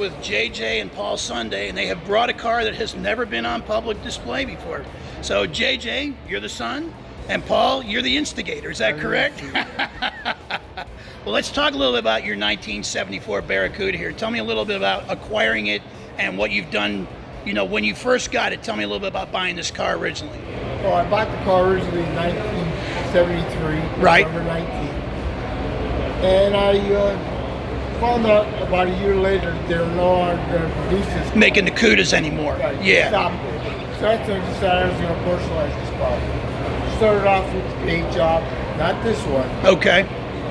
with JJ and Paul Sonday, and they have brought a car that has never been on public display before. So JJ, you're the son, and Paul, you're the instigator. Is that correct? Well, let's talk a little bit about your 1974 Barracuda here. Tell me a little bit about acquiring it and what you've done. You know, when you first got it, tell me a little bit about buying this car originally. Well, I bought the car originally in 1973, right. November 19th. And I found out about a year later that they were no longer going to produce this car. Making the Cudas anymore. Right, yeah. Stopped it. So that's when I decided I was going to personalize this car. Started off with the paint job, not this one. Okay.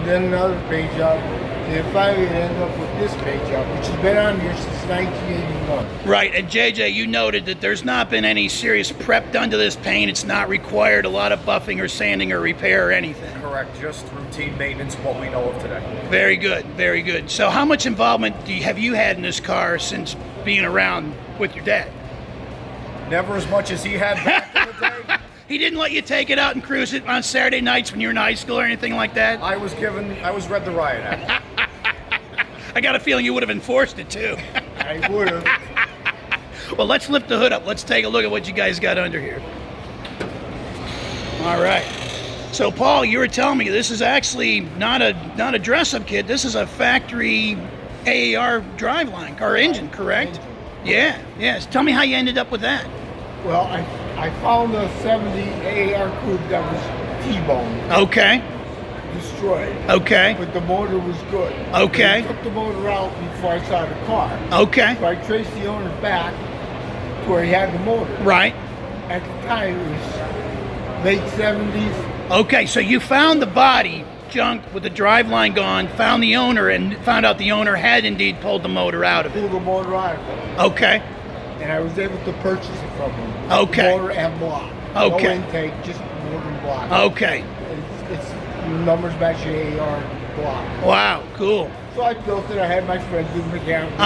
Then another paint job. And finally it ended up with this paint job, which has been on here since 1981. Right, and JJ, you noted that there's not been any serious prep done to this paint. It's not required a lot of buffing or sanding or repair or anything. Correct, just routine maintenance, what we know of today. Very good, very good. So how much involvement have you had in this car since being around with your dad? Never as much as he had back in the day. He didn't let you take it out and cruise it on Saturday nights when you were in high school or anything like that? I was read the riot act. I got a feeling you would have enforced it too. I would have. Well, let's lift the hood up. Let's take a look at what you guys got under here. All right. So, Paul, you were telling me this is actually not a dress-up kit. This is a factory AAR driveline car engine, correct? Yeah. Yes. Tell me how you ended up with that. Well, I found a 70 AAR coupe that was T-boned. Okay. Destroyed. Okay. But the motor was good. Okay. I took the motor out before I saw the car. Okay. So I traced the owner back to where he had the motor. Right. At the time, it was late 70s. Okay, so you found the body junk with the driveline gone, found the owner, and found out the owner had indeed pulled the motor out of it. Pulled the motor out of it. Okay. And I was able to purchase it from him. Okay. Motor and block. Okay. No intake, just motor and block. Okay. It's numbers match your AAR block. Wow, cool. So I built it. I had my friend do the mechanical.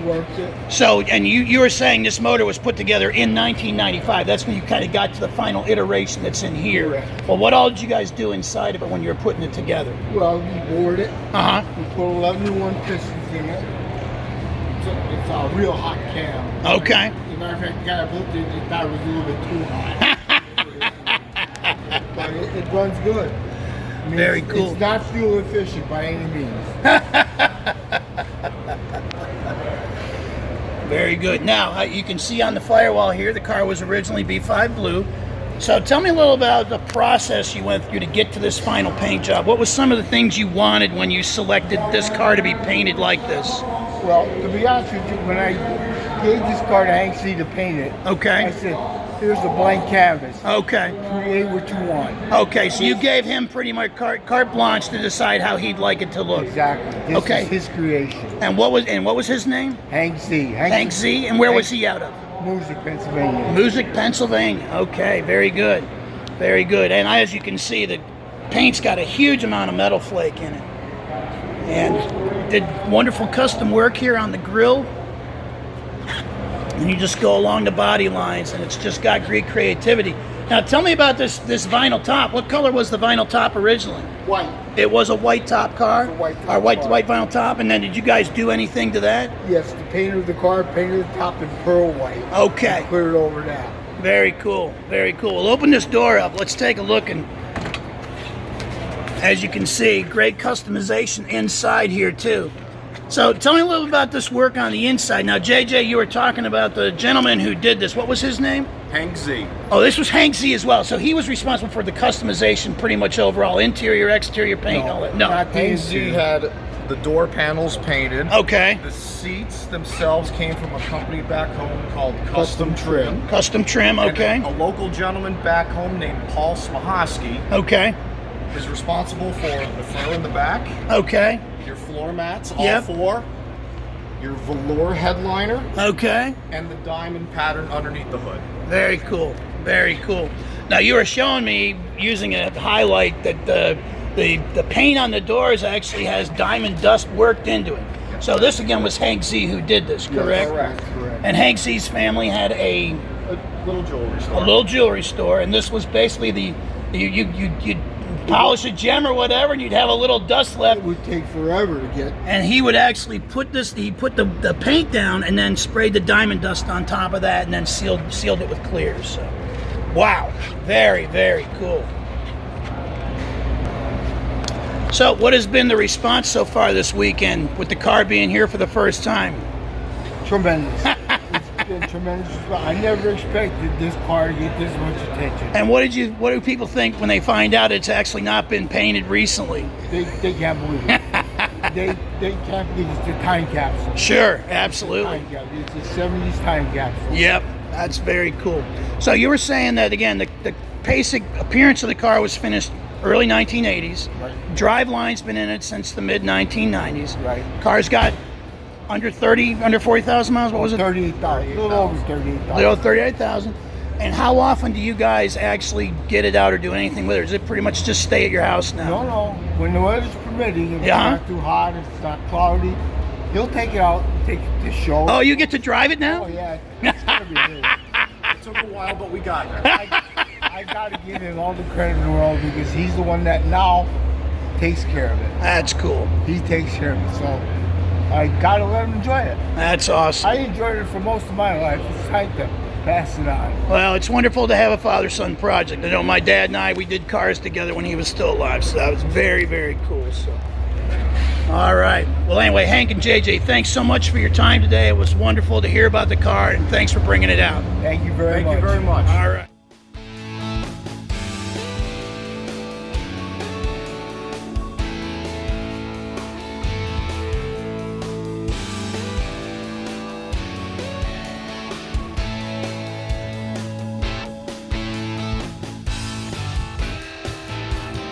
Worked it. So, and you were saying this motor was put together in 1995. That's when you kind of got to the final iteration that's in here. Correct. Well, what all did you guys do inside of it when you were putting it together? Well, we bored it. Uh-huh. We put 11 to 1 pistons in it. It's a real hot cam. Okay. As a matter of fact, the guy I built it, he thought it was a little bit too hot. But it runs good. I mean, Very cool. It's not fuel efficient by any means. Very good. Now, you can see on the firewall here, the car was originally B5 blue. So tell me a little about the process you went through to get to this final paint job. What was some of the things you wanted when you selected this car to be painted like this? Well, to be honest with you, when I gave this car to Hank C to paint it, Okay. I said, here's a blank canvas. Okay. Create what you want. Okay, so you gave him pretty much carte blanche to decide how he'd like it to look. Exactly. This Okay. is his creation. And what was his name? Hank C. Hank Z. And where was he out of? Moosic, Pennsylvania. Moosic, Pennsylvania. Okay, very good. Very good. And as you can see, the paint's got a huge amount of metal flake in it. And did wonderful custom work here on the grill. And you just go along the body lines, and it's just got great creativity. Now, tell me about this vinyl top. What color was the vinyl top originally? White. It was a white top car? It's a white top Or white car. vinyl top, and then did you guys do anything to that? Yes, the painter of the car painted the top in pearl white. Okay. Put it over that. Very cool, very cool. We'll open this door up. Let's take a look, and as you can see, great customization inside here too. So tell me a little about this work on the inside. Now, JJ, you were talking about the gentleman who did this. What was his name? Hank Z. Oh, this was Hank Z as well. So he was responsible for the customization pretty much overall, interior, exterior paint, all that. No. Not Hank these Z two. had the door panels painted. Okay. The seats themselves came from a company back home called Custom Trim. Custom trim, okay. And a local gentleman back home named Paul Smahoski Okay. is responsible for the fur in the back, Okay. your floor mats, all Yep. four, your velour headliner, Okay. and the diamond pattern underneath the hood. Very cool. Very cool. Now, you were showing me using a highlight that the paint on the doors actually has diamond dust worked into it. So this again was Hank Z who did this, correct? Correct. And Hank Z's family had a A little jewelry store. little jewelry store, and this was basically you polish a gem or whatever, and you'd have a little dust left. It would take forever to get. And he would actually put the paint down and then sprayed the diamond dust on top of that and then sealed it with clear. So, wow, very, very cool. So what has been the response so far this weekend with the car being here for the first time? Tremendous. It's been tremendous. I never expected this car to get this much attention. And what do people think when they find out it's actually not been painted recently? They can't believe it. they can't believe it's the time capsule. Sure, absolutely. It's a 70s time capsule. Yep, that's very cool. So you were saying that, again, the basic appearance of the car was finished early 1980s. Right. Drive-line's been in it since the mid-1990s. Right. Car's got under 40,000 miles. What was it? 38,000. A little over 38,000. Little 38,000. And how often do you guys actually get it out or do anything with it? Or does it pretty much just stay at your house now? No. When the weather's permitting, if Yeah. it's not too hot, if it's not cloudy, he'll take it out and take it to show. Oh, you get to drive it now? Oh, yeah. It's gonna be good. It took a while, but we got there. I gotta give him all the credit in the world because he's the one that now takes care of it. That's cool. He takes care of it, so I gotta let him enjoy it. That's awesome. I enjoyed it for most of my life. It's time to pass it on. Well, it's wonderful to have a father-son project. I know my dad and I, we did cars together when he was still alive, so that was very, very cool. So, all right. Well, anyway, Hank and JJ, thanks so much for your time today. It was wonderful to hear about the car, and thanks for bringing it out. Thank you very much. Thank you very much. All right.